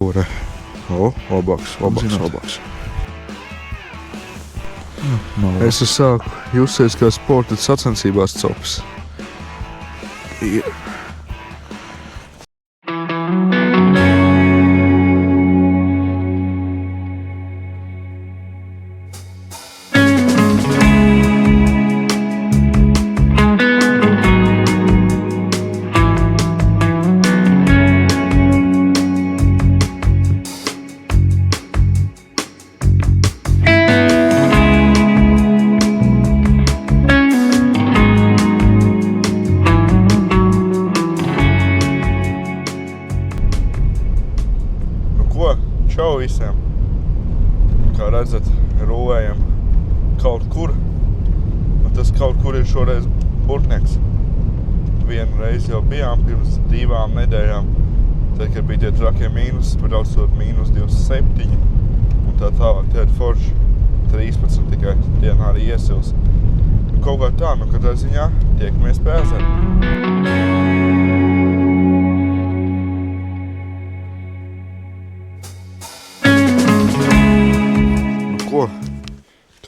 Labāks. Es sāku justies kā sporta sacensībās cops. Čau visiem! Kā redzat, rūvējam kaut kur. Un tas kaut kur ir šoreiz Burtnieks. Vienu reizi jau bijām pirms 2 nedēļām. Tad, kad bija tie trakie mīnus, braucot -27. Un tā tālāk, tie ir forši 13 tikai dienā arī iesils. Kaut kā tā, katrā ziņā tiekamies pie ezera.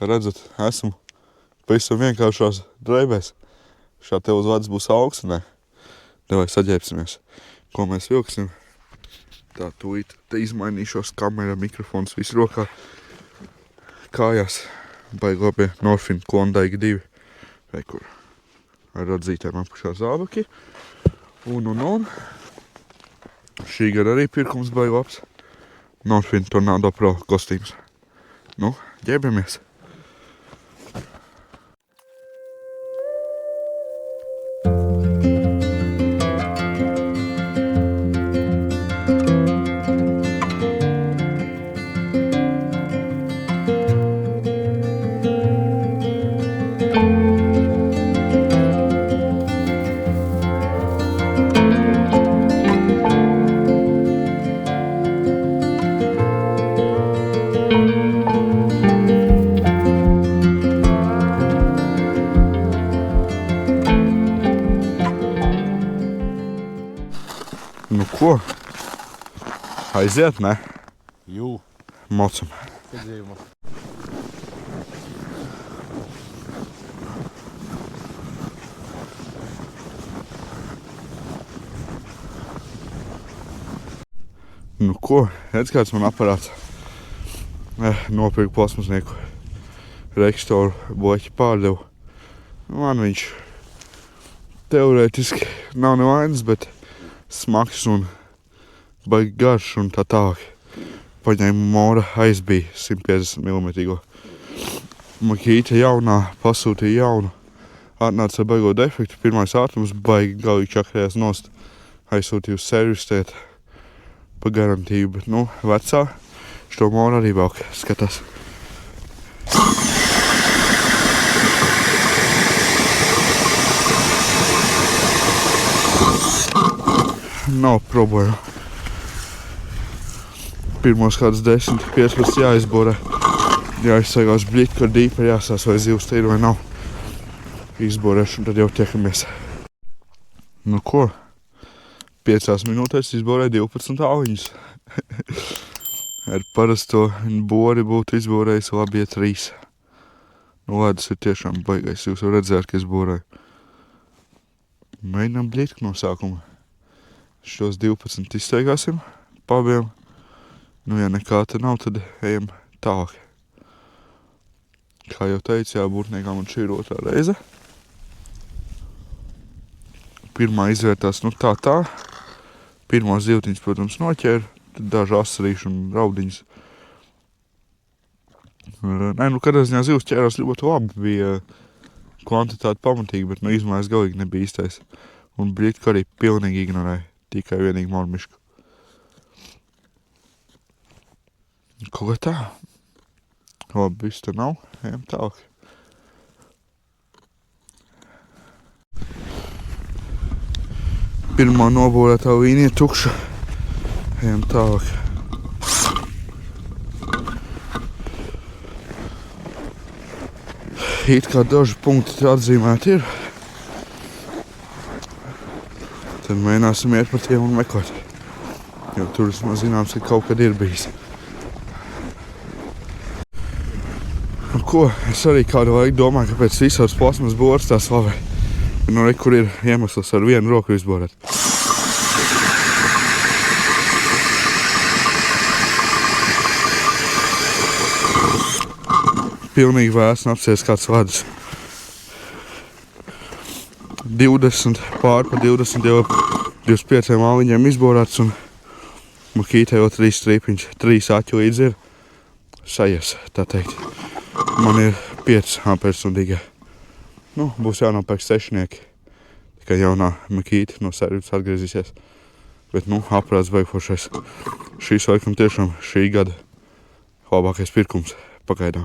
Kā redzat, esmu pavisam vienkāršās drēbēs. Šā te uz vadas būs augsts, ne? Davai saģēpsimies. Ko mēs vilksim? Tā tūlīt te izmainīšos, kamera, mikrofons, viss rokā. Kājās baigi labie Norfin Klondike 2. Vai kur? Ar radzītēm apakšā zābaki. Un. Šī gada arī pirkums baigi labs. Norfin Tornado Pro kostīms. Ģēbamies! Ko? Aiziet, ne? Jū. Mocam. Piedzīvuma. Ko? Redz, kāds man aparāts. Nopirku plasmasnieku. Rekstoru bloķi pārdevu. Man viņš teorētiski nav nevainas, bet smags un baigi garš un tā tālāk. Paņēmu Mora aizbija 150 mm. Makīte jaunā, pasūtīja jaunu. Atnāca ar baigo defektu. Pirmais ātrums baigi galīgi čakrējās nost. Aizsūtīju uz servistēt pa garantiju, bet vecā šo Mora arī vēl skatās. Nav problēma. Pirmos kādus 10-15 jāizborē. Jāizsaigās bļitku ar dīpa, jāsās vai zivs te ir vai nav. Izborēšu un tad jau tiekamies. Ko? 5 minūtēs izborēju 12 auļņus. Ar parasto bori būtu izborējis labi 3. Ledus ir tiešām baigais. Jūs jau redzējāt, ka es borēju. Mēģinām bļitku no sākuma. Šos 12 izsteigāsim pabiem. Ja nekā te nav, tad ejam tālāk. Kā jau teicu, Burtniekā man šī ir 2. reize. Pirmā izvērtās tā. Pirmos zivtiņas, protams, noķēra. Tad daži asarīši un raudiņas. Kādā ziņā zivs ķērās ļoti labi. Bija kvantitāte pamatīga, bet izmērs galīgi nebija īstais. Un bļitku arī pilnīgi ignorēja. Tikai vienīgi mormišku. Kaut kā tā. Labi, viss te nav. Ejam tālāk. Pirmā nobūrētā līnija tukša. Ejam tālāk. It kā daži punkti atzīmēti ir. Tad mēģināsim iet par tiem un meklēt. Jo tur zināms, ka kaut kad ir bijis. Nu ko, es arī kādu laiku domāju, ka pēc visās plasmas boras tā slavē. Nu, re, kur ir iemesls ar vienu roku izborēt. Pilnīgi vēsni apsies kāds vadus. 20, pār pa 20 jau 25 māliņiem izborāts un makītē jau 3 strīpiņš, 3 aķu līdz ir sajies, tā teikt. Man ir 5 amperstundīgā. Nu, būs jānopērk sešnieki. Tikai jaunā makīte no servis atgriezīsies. Bet, nu, aprāds beigfošais. Šīs laikam tiešām šī gada labākais pirkums pagaidām.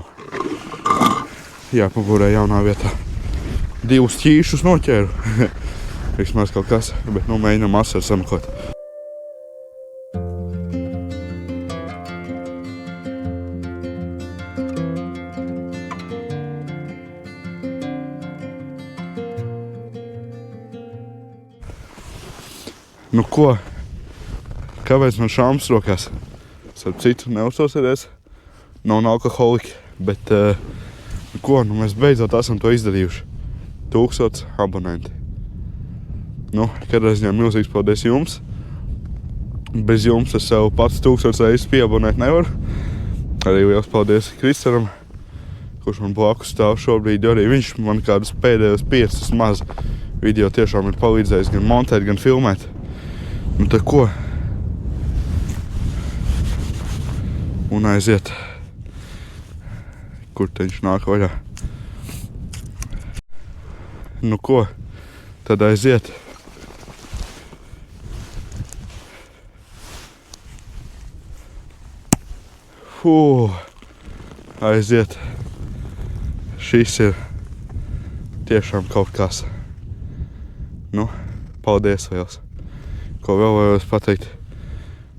Jāpagūrē jaunā vietā. 2 ķīšus noķēru. Vismaz kaut kas, bet, nu, mēģinam asaru samakot. Nu ko, kāpēc man šāms rokās? Starp citu neuzsosies, nav alkoholiķi, bet nu ko, nu mēs beidzot esam to izdarījuši. 1000 abonenti. Nu, kādā ziņā milzīgs paldies jums. Bez jums es sev pats 1000 reizes pieabonēt nevaru. Arī liels paldies Kristaram, kurš man blakus stāv šobrīd, jo arī viņš man kādus pēdējos 5 maz video tiešām ir palīdzējis gan montēt, gan filmēt. Nu tā ko? Un aiziet. Kur te viņš nāk vaļā? Nu ko? Tad aiziet. Aiziet. Šis ir tiešām kaut kas. Nu, paldies liels. Ko vēl vajag pateikt?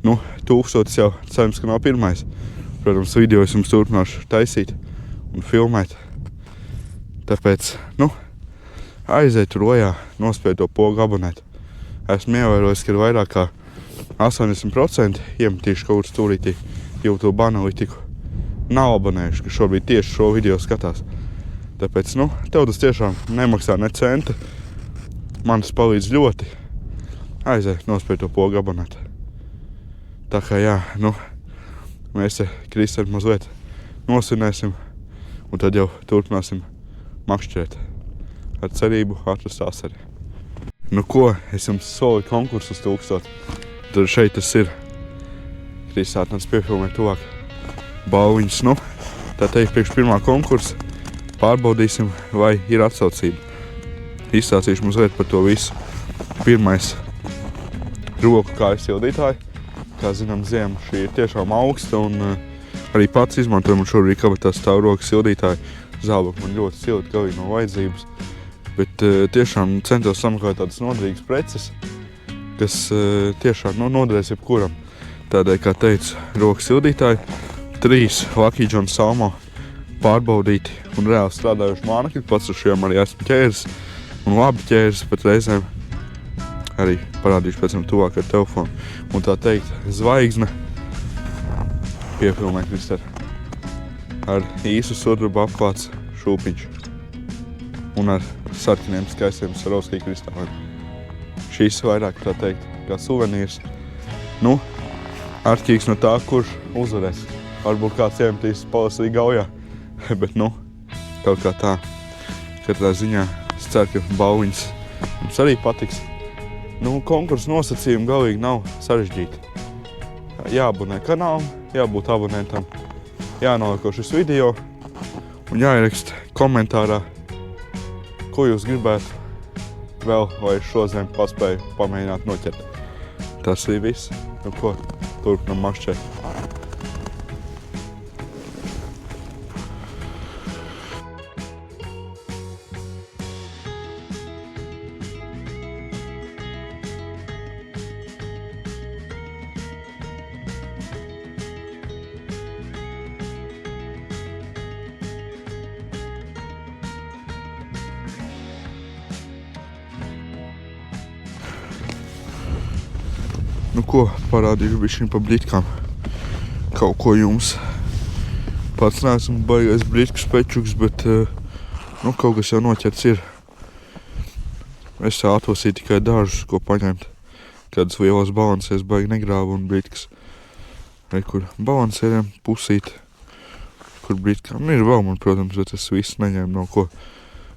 Nu, 1000 jau cerams, ka nav pirmais. Protams, video es jums turpināšu taisīt un filmēt. Tāpēc, nu, aiziet rojā, nospēj to pogu abonēt. Esmu ievērojis, ka ir vairāk kā 80% iemetīšu kaut kur stūrītī YouTube analītiku. Nav abonējuši, ka šobrīd tieši šo video skatās. Tāpēc, nu, tev tas tiešām nemaksā ne centa. Man tas palīdz ļoti. Aiziet, nospēj to pogu abonēt. Tā kā jā, nu, mēs te Kristēnu mazliet nosvinēsim un tad jau turpināsim makšķēt ar cerību atrast asari. Nu ko, es jums solu konkursu uz 1000. Tad šeit tas ir. Kristē atnāc piefilmēt tuvāk balviņas. Nu, tā teikt, priekš pirmā konkursa pārbaudīsim, vai ir atsaucība. Izstāstīšu mazliet par to visu. Pirmais. Roku kājas sildītāji. Kā zinām, ziema šī ir tiešām augsta un arī pats izmantojam un šobrīd kabatā stāv roku sildītāji. Zābaki man ļoti silti, galīgi no vajadzības. Bet tiešām centos sameklēt tādas noderīgas preces, kas tiešām noderēs jebkuram. Tādēļ, kā teicu, roku sildītāji, 3 Lucky John Salmo pārbaudīti un reāli strādājuši mānekļi. Pats ar šiem arī esmu ķēris un labi ķēris pat reizēm. Arī parādīšu pēc tam tuvāk ar telefonu. Un tā teikt, zvaigzne piefilmē Kristēru. Ar īsu sodrubu apklāts šūpiņš. Un ar sarkaniem skaistiem Swarovski kristāliem. Šīs vairāk, tā teikt, kā suvenīrs. Nu, atkarīgs no tā, kurš uzvarēs. Varbūt kāds iemetīs palasīgi gaujā. Bet, nu, kaut kā tā. Katrā ziņā es ceru, ka balviņas jums arī patiks. Nu, konkursu nosacījumi galīgi nav sarežģīti. Jāabonē kanālam, jābūt abonentam, jānolako šis video un jāieraksta komentārā, ko jūs gribētu vēl, lai šodien paspēju pamēģināt noķert. Tas ir viss. Nu ko, turpinam makšķēt. Nu ko, parādīšu bišķiņ pa blitkām. Kaut ko jums. Pats neesmu baigais blitku spečuks, bet nu, kaut kas jau noķerts ir. Es atvasīju tikai dažus, ko paņemt. Kādas lielas balansēs baigi negrāvu un blitkas. Vai kur balansēriem pusīt, kur blitkām ir vēl man, protams, bet es visu neņēmu no ko.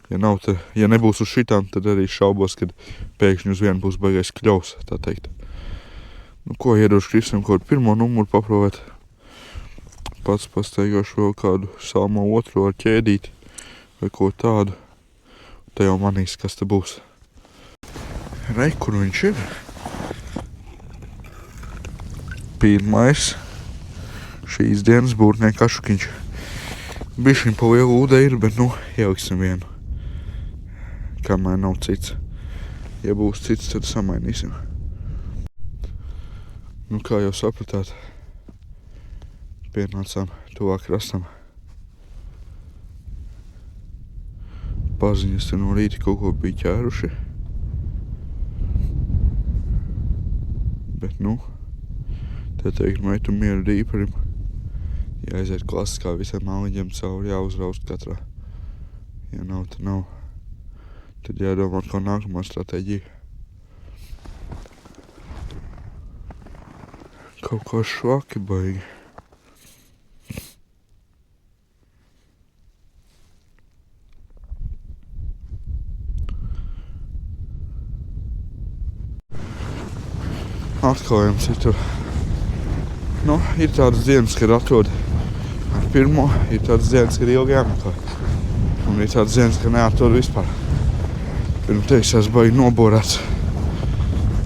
Ja nebūs uz šitām, tad arī šaubos, kad pēkšņi uz vienu būs baigais kļaus, tā teikt. Nu ko, iedošu Kristam kaut pirmo numuru paprovēt. Pats pasteigāšu vēl kādu salmo otro ar ķēdīti vai ko tādu. Te jau manīs, kas te būs. Re, kur viņš ir? Pirmais šīs dienas būrnieku ašukiņš. Bišķiņ pa lielu ūdē ir, bet nu, ieliksim vienu. Kamēr nav cits. Ja būs cits, tad samainīsim. Nu, kā jau sapratāt, pienācām tuvāk krastam. Paziņas te no rīta kaut ko bija ķēruši. Bet nu, te teikt meitu mieru dīparim. Jāaiziet klasiskā visiem māliņiem cauri, jāuzraust katrā. Ja nav, tad nav. Tad jādomā, ko nākamā stratēģija. Kaut kā švaki baigi. Atklājums ir tur. Nu, ir tādas dienas, kad atrod ar pirmo, ir tādas dienas, kad ilgi jāmeklē. Un ir tādas dienas, kad neatrod vispār. Pirms teiks, es baigi noborēts.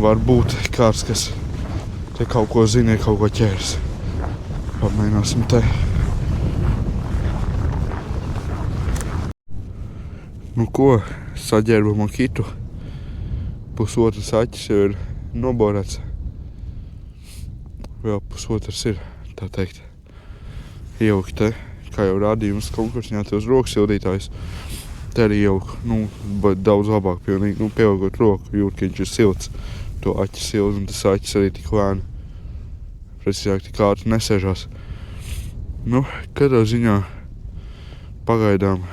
Varbūt kāds, kas te kaut ko zina, ir kaut ko ķērs. Pamēģināsim te. Nu ko, saģērbam un kitu. Pusotras aķis jau ir noborēts. Vēl pusotras ir, tā teikt, ielikt te, kā jau rādījums konkursņā te uz rokas sildītājs. Te arī ieliku, nu, daudz labāk pilnīgi, nu, pieaugot roku, jūt, ka viņš ir silts. To aķis silts, un tas aķis arī tik lēni. Precīzāk, tik ātri nesēžās. Nu, kādā ziņā pagaidām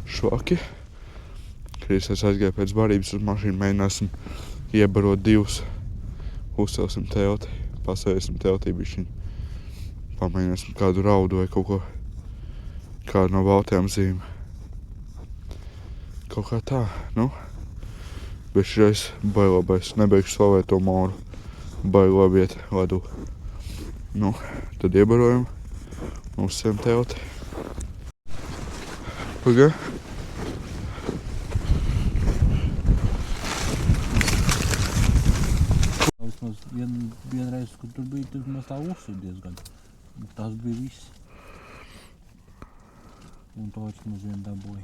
švaki. Kris es aizgāju pēc barības uz mašīnu, mēģināsim iebarot divus. Uzcelsim telti. Pasēsim teltī bišķiņ. Pamēģināsim kādu raudu vai kaut ko. Kādu no baltajām zīmēm. Kaut kā tā, nu. Bet šreiz bailabais. Nebeigšu slavēt to moru. Bailabiet ledu. Nu, tad iebarojam. Uzcēm telti. Pagai. Vienreiz, kad tur bija, tur mēs tā uzsver diezgan. Tas bija viss. Un to es mums vien dabūju.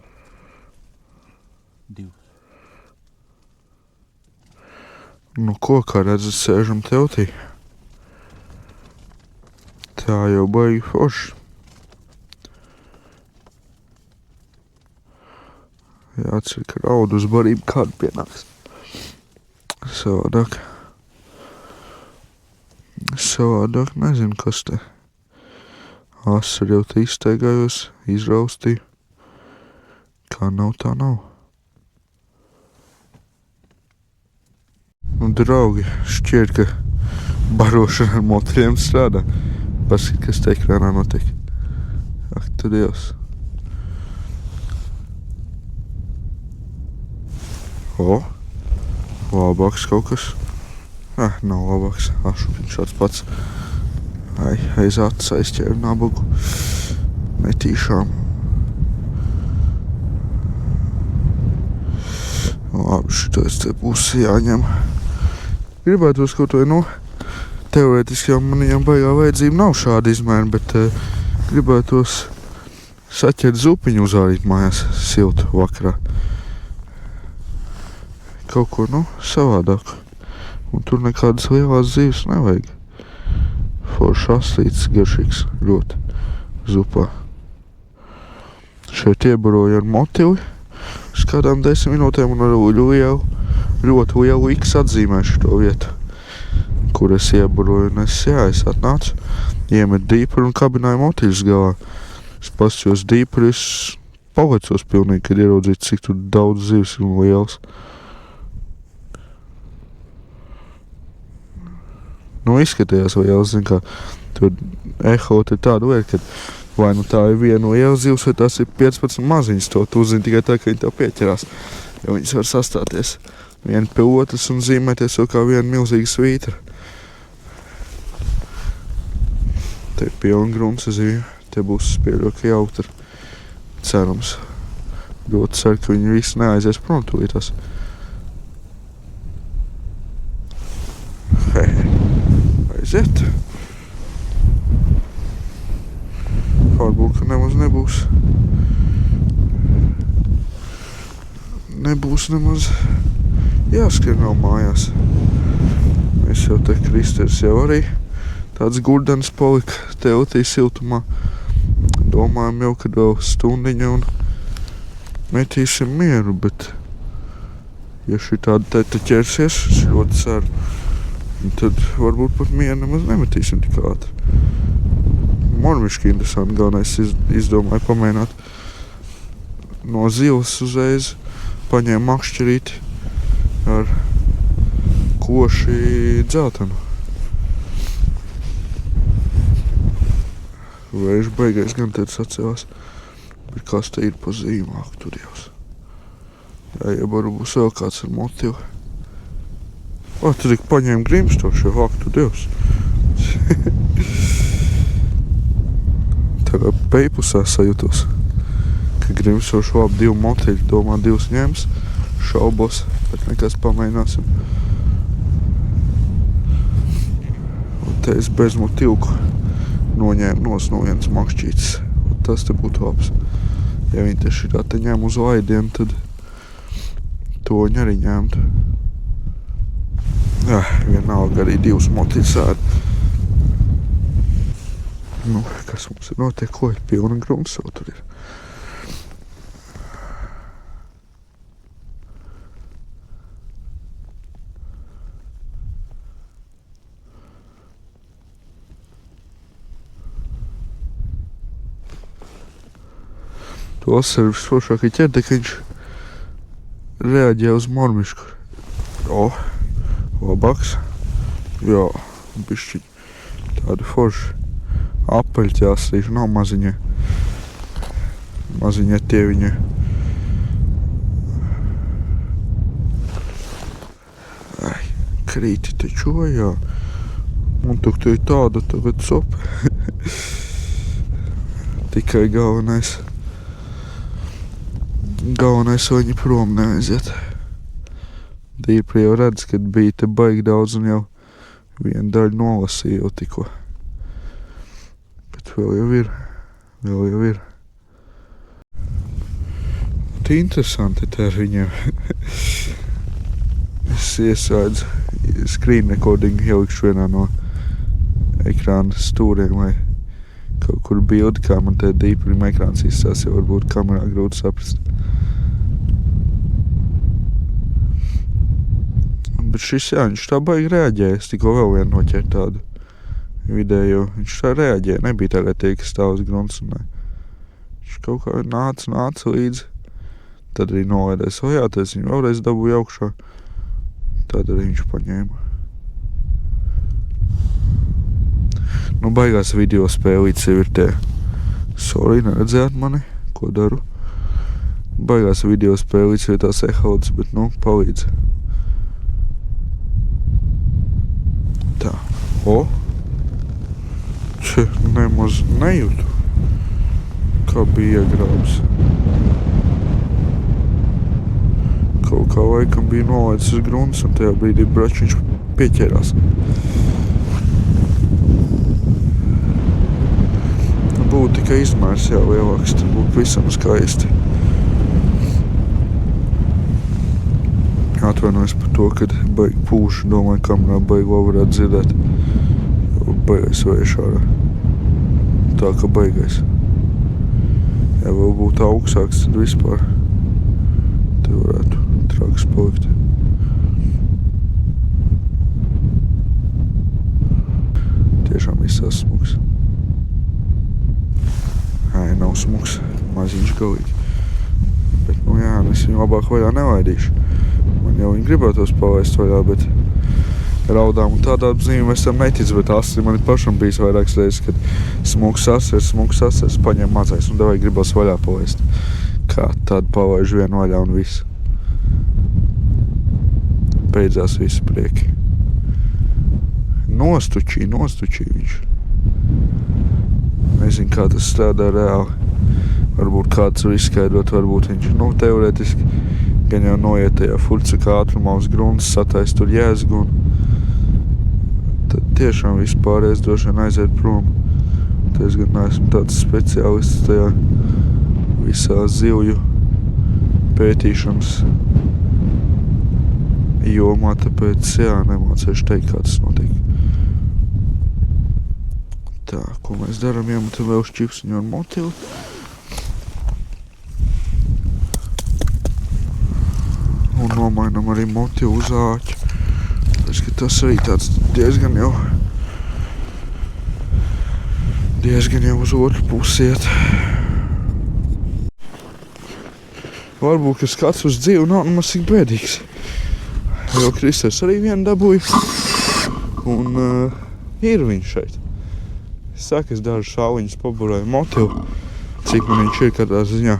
Divas. Nu ko, kā redzat, sēžam teltī. Tā jau baigi forši. Jāatcer, ka raudu uz barību kādu pienāks. Savādāk nezinu, kas te. Asaru jau te izstaigājos, izraustīju. Kā nav, tā nav. Nu, draugi, šķiet, ka barošana ar motoriem strādā. Paskat, kas te ekrānā notiek. Ak, tu Dievs. O, labāks kaut kas. Nav labāks. Ašukiņš šāds pats. Aiz acis aizķēru nabagu. Netīšām. Labi, šitais te pusi jāņem. Gribētos kaut vai, nu, teorētiski jau manījām baigā vajadzība nav šāda izmēra, bet gribētos saķert zupiņu uzvārīt mājās siltu vakarā. Kaut ko, nu, savādāk. Un tur nekādas lielās zīves nevajag. Foršs aslīts, garšīgs, ļoti zupā. Šeit iebaroju ar motivi. Uz kādām 10 minūtēm un ar ļoti lielu X atzīmēšu to vietu. kur es ieburoju, un es atnācu, iemet dīpuri un kabināju motīļus galā. Es paskatījos dīpuri, es palicos pilnīgi, kad ieraudzīju, cik tur daudz zivs un liels. Nu, izskatījās liels, zin kā, tur ehot ir tāda lieta, ka vai nu tā ir viena liela zivs, vai tās ir 15 maziņas, to tu uzzini tikai tā, ka viņi tev pieķerās, jo viņas var sastāties viena pie otras un zīmēties jau kā viena milzīga svītra. Te ir pilna grunts zivju, te būs spieļoka jautra, cerams. Ļoti ceru, ka viņi visi neaizies prom tūlītās. Hei, aiziet. Varbūt, ka nemaz nebūs nemaz jāskrien vēl mājās. Es jau te Kristers jau arī tāds gurdens palika teltī siltumā. Domājam jau, kad vēl stundiņa un metīsim mieru, bet ja šī tāda teta ķersies, es ļoti ceru, tad varbūt pat mieru nemaz nemetīsim tik ātri. Mormiški interesanti, galvenais izdomāju pamēģināt no zivs uzreiz, paņēmu makšķerīti ar koši dzeltenu. Vējš beigais gan tad sacēlās, bet kas te ir pa zīmāku tur jūs. Jāiebaro būs vēl kāds ar motivu. O, tu tik paņēmu grimstošu, jau ak, tu Dievs. Tā kā peipusā sajūtos, ka grimstošu labi 2 motiļi, domā 2 ņems, šaubos, bet nekas pamēģināsim. Un te es bez motivku noņēmu no vienas makšķītes. Tas te būtu labs. Ja viņi te šitā te ņem uz laidiem, tad to viņi arī ņemtu. Jā, vienalga arī 2 motiļus ēd. Nu, kas mums ir notiek, ko ir pilna grunts jau tur ir. To ir visforšākie ķerdekiņš reaģē uz mormišku. O, labāks. Jā, bišķiņ tādu foršu. Apaļķās līdz nav maziņa. Maziņa tieviņa. Ai, krīti taču, jā. Un tu ir tāda tagad sopa. Tikai galvenais, viņi prom neaiziet. Dīpri jau redz, kad bija te baigi daudz un jau vienu daļu nolasīja jau tikko. Bet vēl jau ir. Tie interesanti te ar viņiem. Es ieslēdzu screen recording, ielikšu vienā no ekrāna stūriem vai kaut kur bildi, kā man te dīprim ekrāns izstās, jau varbūt kamerā grūti saprast. Bet šis, jā, viņš tā baigi reaģēja, es tikko vēl vienu noķēru tādu vidējo. Viņš tā reaģēja, nebija tagad tie, kas stāv uz grunts un ne. Viņš kaut kā nāca līdzi. Tad arī nolaidēs, o jā, tad es viņu vēlreiz dabūju augšā. Tad arī viņš paņēma. Nu, baigās video spēlītes jau ir tie. Sorry, neredzējāt mani, ko daru. Baigās video spēlītes jau ir tās ehodas, bet nu, palīdz. Tā, o! Če, nemaz nejūtu, kā bija iegrābs. Kaut kā laikam bija nolaidis uz grunts, un tajā brīdī bračiņš pieķērās. Būtu tikai izmērs, jā, lielāks, tad būtu visam skaisti. Atvainojos par to, kad baigi pūš, domāju, kamerā baigi vēl varētu dzirdēt. Baigais vējš ārā. Tā kā baigais. Ja vēl būtu augstāks, tad vispār te varētu traks palikt. Tiešām izsās smuks. Ai, nav smuks. Maziņš galīgi. Bet, nu jā, es viņu labāk vaļā nevaidīšu. Man jau viņi gribētos palaist vaļā, bet raudām un tādā zīmē es tam neticu, bet asli man pašam bijis vairākas reizes, kad smuks asers, paņem mazais un davai gribas vaļā palaist. Kā tad palaižu vienu vaļā un visu. Beidzās visi prieki. Nostučī viņš. Nezinu, kā tas strādā reāli. Varbūt kāds var izskaidrot, varbūt viņš, teorētiski gan jau noiet tajā furcika ātrumā uz gruntas, sataist tur jēzgu un tad tiešām vispārējais droši vien aiziet prom. Tad es gan neesmu tāds speciālists tajā visā zivju pētīšanas jomā, tāpēc nemācēšu teikt, kā tas notiek. Tā, ko mēs darām, iemetam vēl šķipsiņu ar motilu. Un nomainam arī motivu uz āķu. Tāpēc, ka tas arī tāds diezgan jau uz otru pusi iet. Varbūt, ka skats uz dzīvu nav nemaz tik bēdīgs. Jo Kristers arī vienu dabūja. Un ir viņš šeit. Es saku, es dažu šāliņus paburēju motivu. Cik man viņš ir katrā ziņā.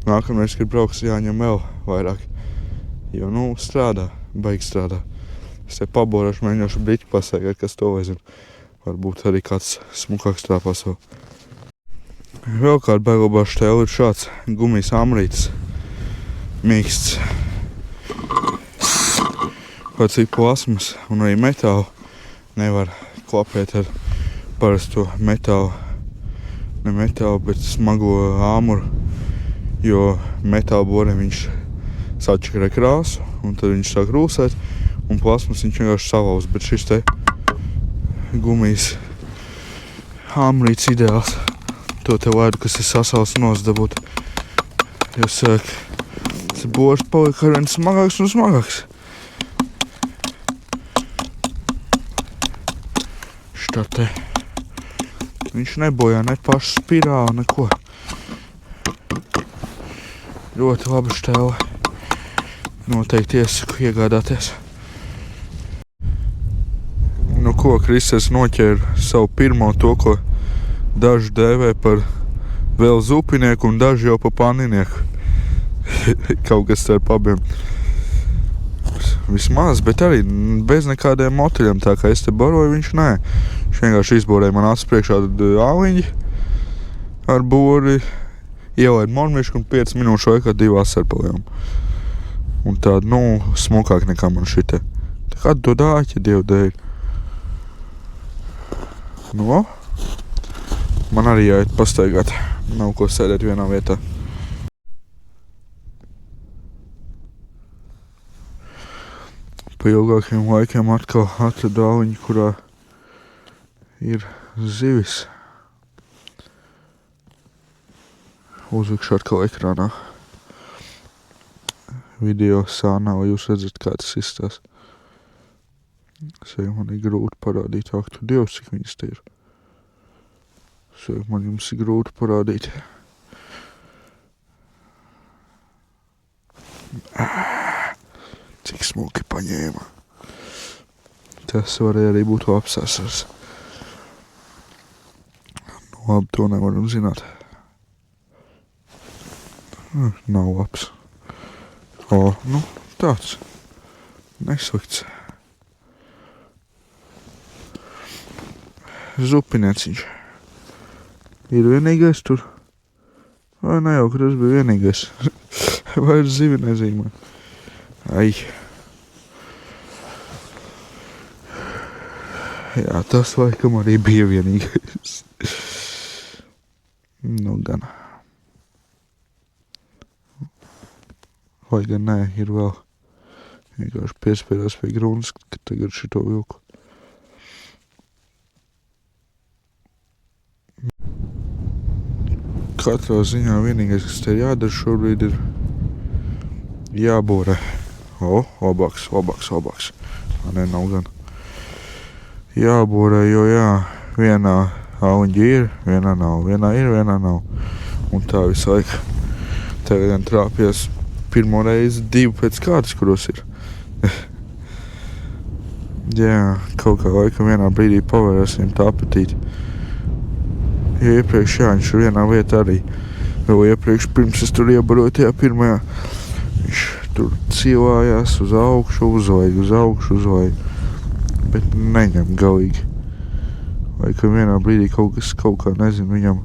Nākamreiz, kad brauks, jāņem vēl vairāk. Jo, strādā, baigi strādā. Es te paborāšu, mēģināšu briķi pasaigāt, kas to vai zinu. Varbūt arī kāds smukāks tā pasauli. Vēl kāda baigobā štēla ir šāds gumijas amrītis. Mīksts. Kaut cik plasmas un arī metālu nevar klapēt ar parasto metālu. Ne metālu, bet smago āmuru. Jo metāla borē viņš sačakarē krāsu, un tad viņš sāk rūsēt, un plasmas viņš vienkārši salauz, bet šis te gumijas āmrīts ideāls. To te vajag, kas ir sasals nosdabūt. Jo sāk, tas bors palika arvien smagāks un smagāks. Šitā te. Viņš nebojā ne pašu spirāli, neko. Ļoti laba štēle. Noteikti iesaku iegādāties. Ko Kristers noķēra savu pirmo to, ko daži dēvē par vēl zupinieku un daži jau par panninieku. Kaut kas starp abiem. Vismaz, bet arī bez nekādiem motiļiem, tā kā es te baroju, viņš nē. Viņš vienkārši izborēja man acis priekšā āliņi ar bori, ielaid monmišku un 5 minūšu laikā 2 asarpaliem. Un tāda, smukāk nekā man šitie. Tā kā dod āķi, Dievu dēļ. Man arī jāiet pastaigāt. Nav ko sēdēt vienā vietā. Pa ilgākiem laikiem atkal atradu āliņu, kurā ir zivis. Uzvikšu atkal ekrānā. Video sānā, vai jūs redzat, kā tas izstās. Sēju man ir grūti parādīt, ak, tu Dievs, cik viņas te ir. Sēju man jums ir grūti parādīt. Cik smuki paņēma. Tas varēja arī būt labs asars. Labi, to nevaram zināt. Nav labs. Tāds. Neslikts. Zupinieciņš. Ir vienīgais tur. Vai ne jau, ka tas bija vienīgais. Vai zivi nezīmē. Ai. Jā, tas laikam arī bija vienīgais. Gan. Vai gan nē, ir vēl. Vienkārši piespēdās pie gruntas, ka tagad šito vilku. Katrā ziņā vienīgais, kas te jādara šobrīd, ir jāborē. Labāks. Nē, nav gan. Jāborē, jo vienā auņģi ir, vienā nav, vienā ir, vienā nav. Un tā visu laiku. Tagad gan trāpījās pirmo reizi 2 pēc kārtas, kuros ir. Jā, kaut kā laikam vienā brīdī pavērās viņam tā apetīti. Jo iepriekš, jā, viņš vienā vietā arī. Vēl iepriekš, pirms es tur iebaroju tajā pirmajā, viņš tur cilājās uz augšu, uzvajag. Bet neņem galīgi. Laikam vienā brīdī kaut kā, nezinu, viņam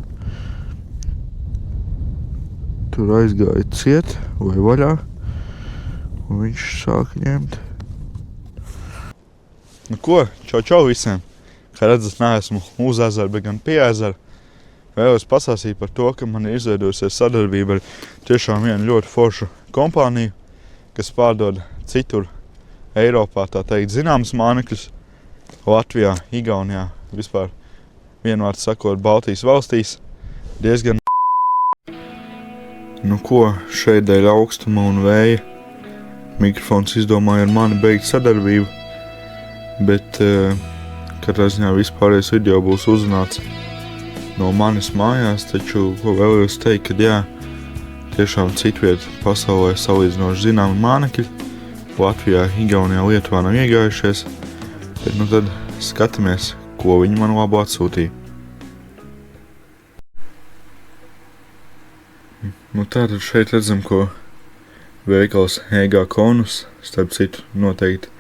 tur aizgāja ciet vai vaļā, un viņš sāka ņemt. Nu ko, čau visiem! Kā redzat, neesmu uz ezera, bet gan pie ezera. Vēlos pasāstīt par to, ka man ir izveidojusies sadarbība ar tiešām vienu ļoti foršu kompāniju, kas pārdod citur Eiropā, tā teikt, zināmas mānekļus, Latvijā, Igaunijā, vispār vienvārds sakot, Baltijas valstīs, diezgan. Nu ko, šeit dēļ augstuma un vēja mikrofons izdomāja ar mani beigt sadarbību, bet katrā ziņā vispārējais video būs uzrunāts no manis mājās, taču ko vēlos teikt, ka jā, tiešām citviet pasaulē salīdzinoši zināmi mānekļi, Latvijā, Igaunijā, Lietuvā nav iegājušies, bet nu tad skatāmies, ko viņi man labu atsūtīja. Nu tātad šeit redzam, ko veikals EG Konus, starp citu noteikti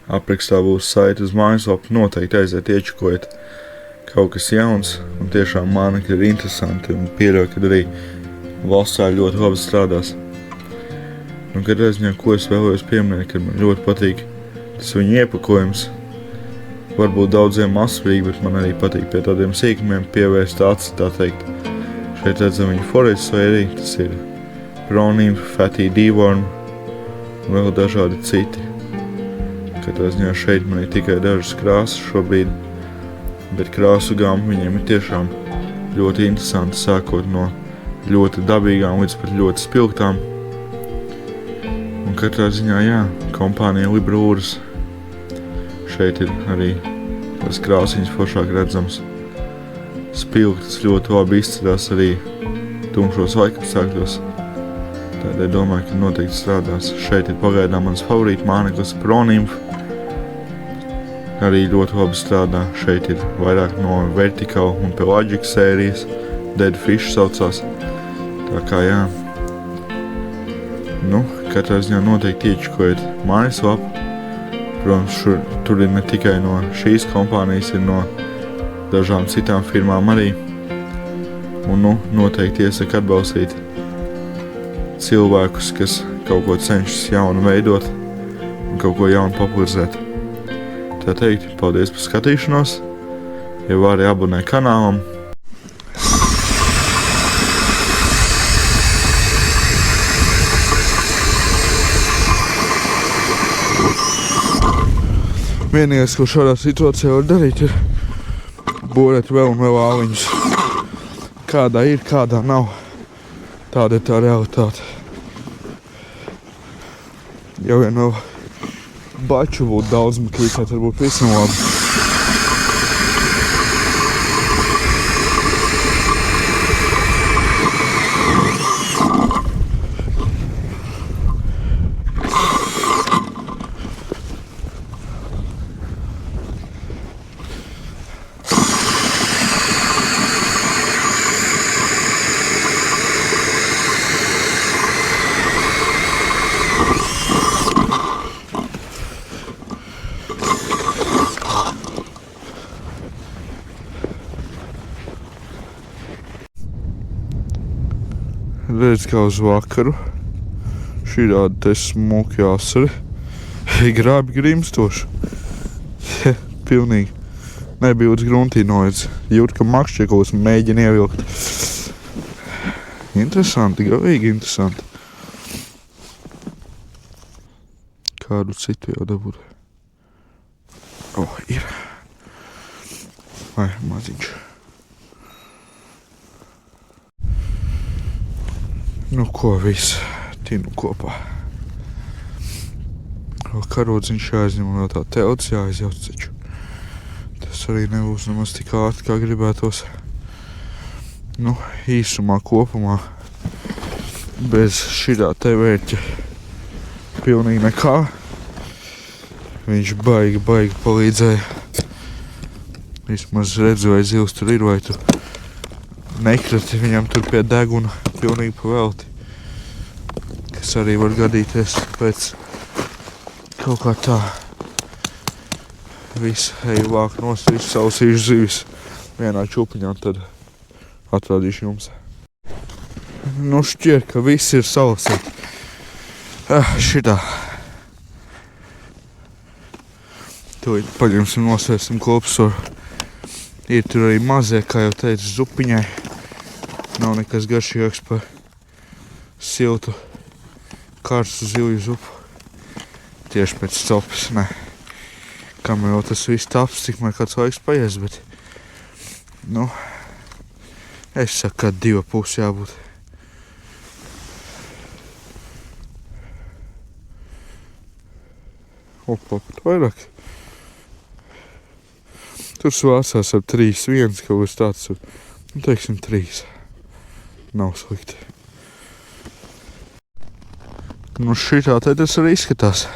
aprakstā būs saite uz mājaslapu, noteikti aiziet iečakojiet kaut kas jauns, un tiešām mānekļi ir interesanti, un pieļauju, ka arī valstā ļoti labi strādās. Nu, kad reizņā, ko es vēlējos pieminēt, ka man ļoti patīk tas viņa iepakojums, varbūt daudziem masvīgi, bet man arī patīk pie tādiem sīkumiem pievērst acis, tā teikt. Šeit redzam viņa forage sēriju, tas ir Pro-Nymph, Fatty D-Worm un vēl dažādi citi. Katrā ziņā šeit man ir tikai dažas krāsas šobrīd, bet krāsu gama viņiem ir tiešām ļoti interesanti, sākot no ļoti dabīgām līdz pat ļoti spilgtām. Un katrā ziņā, jā, kompānija Librūras. Šeit ir arī tas krāsiņas foršāk redzams. Spilgtas ļoti labi izcedās arī tumšos laikapstākļos. Tādēļ domāju, ka noteikti strādās. Šeit ir pagaidām mans favorīta māneklis Pro-Nymph. Arī ļoti labi strādā. Šeit ir vairāk no Vertical un Pelagic sērijas. Dead Fish saucās. Tā kā jā. Nu, katrā ziņā noteikti iečakojiet mājaslapu. Protams, tur ir ne tikai no šīs kompānijas, ir no dažām citām firmām arī. Un nu, noteikti iesaku atbalstīt cilvēkus, kas kaut ko cenšas jaunu veidot un kaut ko jaunu popularizēt. Tā teikt, paldies par skatīšanos, ja vari abonē kanālam. Vienīgais, ko šādā situācijā var darīt, ir borēt vēl un vēl āliņus. Kādā ir, kādā nav. Tāda ir tā realitāte. Ja vien vēl baču būtu daudz makītāt, varbūt visam labi. Redz, kā uz vakaru šī tāda te smuki asari grābi grimstoši. Pilnīgi. Nebija uz gruntī noiedz. Jūt, ka makšķekos mēģina ievilkt. Interesanti, galīgi interesanti. Kādu citu jau dabūt. Ir. Vai, maziņš. Nu ko, viss tinu kopā. Vēl karodziņš jāizņem un vēl tā telts jāizjauc taču. Tas tas arī nebūs nemaz tik ātri, kā gribētos. Nu, īsumā kopumā bez šitā te vērķa pilnīgi nekā. Viņš baigi palīdzēja. Vismaz redzu, vai zivs tur ir, vai tu nekrati viņam tur pie deguna pilnīgi pavelti. Kas arī var gadīties pēc kaut kā tā. Visu eju vāk nost, visu sausīšu zivis vienā čupiņā, tad atrādīšu jums. Nu šķiet, ka viss ir salasīt. Šitā. Tūlīt paņemsim, nosvērsim kopsvaru. Ir tur arī mazie, kā jau teicu, zupiņai. Nav nekas garšīgāks par siltu, karstu zivju zupu. Tieši pēc copas, ne. Kamēr jau tas viss taps, tikmēr kāds laiks paies, bet... Nu... Es saku, ka 2 puses jābūt. Opa, pat vairāk. Tur svācās ar 3-1, kaut kas tāds. Nu, teiksim, 3. Nav slikti. Nu, šitā te tas arī izskatās.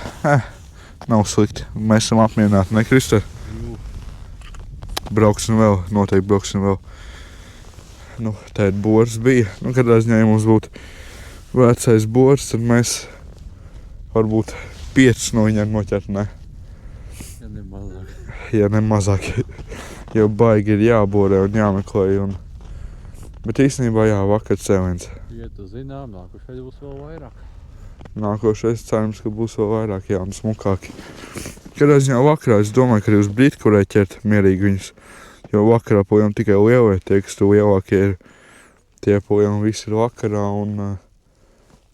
Nav slikti. Mēs esam apmierināti, ne, Krister? Brauksim vēl, noteikti brauksim vēl. Nu, tāda bors bija. Nu, katrā ziņā, ja mums būtu vecais bors, tad mēs varbūt 5 no viņiem noķert, ne? Ja ne mazāk. Ja ne mazāk. Jo baigi ir jāborē un jāmeklē. Bet īstenībā jā, vakar cēliens. Ja tu zinām, nākošais būs vēl vairāk. Nākošais cerams, ka būs vēl vairāk, jā, un smukāki. Katrā ziņā vakarā es domāju, ka arī uz brīdi, kurē ķert mierīgi viņus. Jo vakarā pojām tikai lielie, tie, kas tu lielākie ir, tie pojām visi ir vakarā un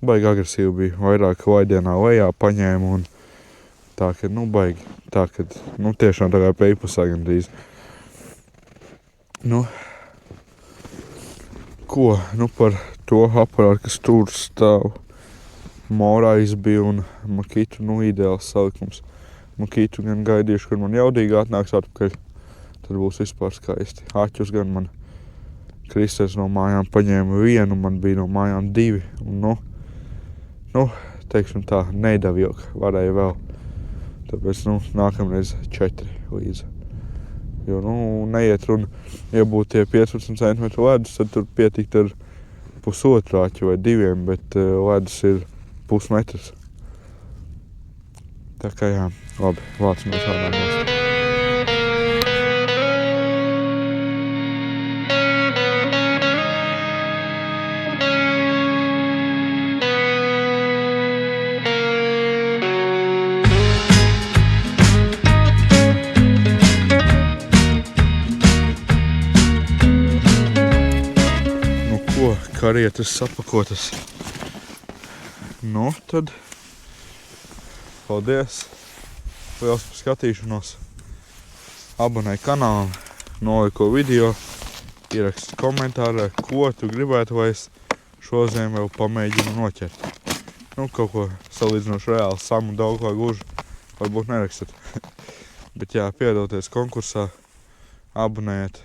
baigi agresīvi bija. Vairāk laidienā lejā paņēma un tā, ka, nu, baigi. Tā, ka, nu, tiešām tā kā peipusā gandrīz. Nu, ko, nu, par to aparātu, kas tur stāv. Morais bija un Makitu, nu, ideāls salikums. Makitu gan gaidīšu, kad man jaudīgi atnāks atpakaļ. Tad būs vispār skaisti. Aķus gan man Kristers no mājām paņēma 1, man bija no mājām 2. Un, nu, teiksim tā, neidavjok, varēja vēl. Tāpēc, nu, nākamreiz 4 līdzi. Jo, nu, neiet runa, ja būtu tie 15 cm ledus, tad tur pietikt ar pusotru aķu vai 2, bet ledus ir pusmetrs. Tā kā jā, labi, vācamies ārā nost. Karietas sapakotas. Nu, tad paldies. Liels par skatīšanos. Abonē kanālu, noliko video, ieraksti komentārā, ko tu gribētu, lai es šodien vēl pamēģinu noķert. Nu, kaut ko salīdzinoši reāli samu daudz, kā gluži, varbūt nerakstat. Bet jā, piedalieties konkursā, abonējiet.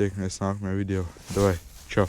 Tiekamies nākamajā video. Davai, čau!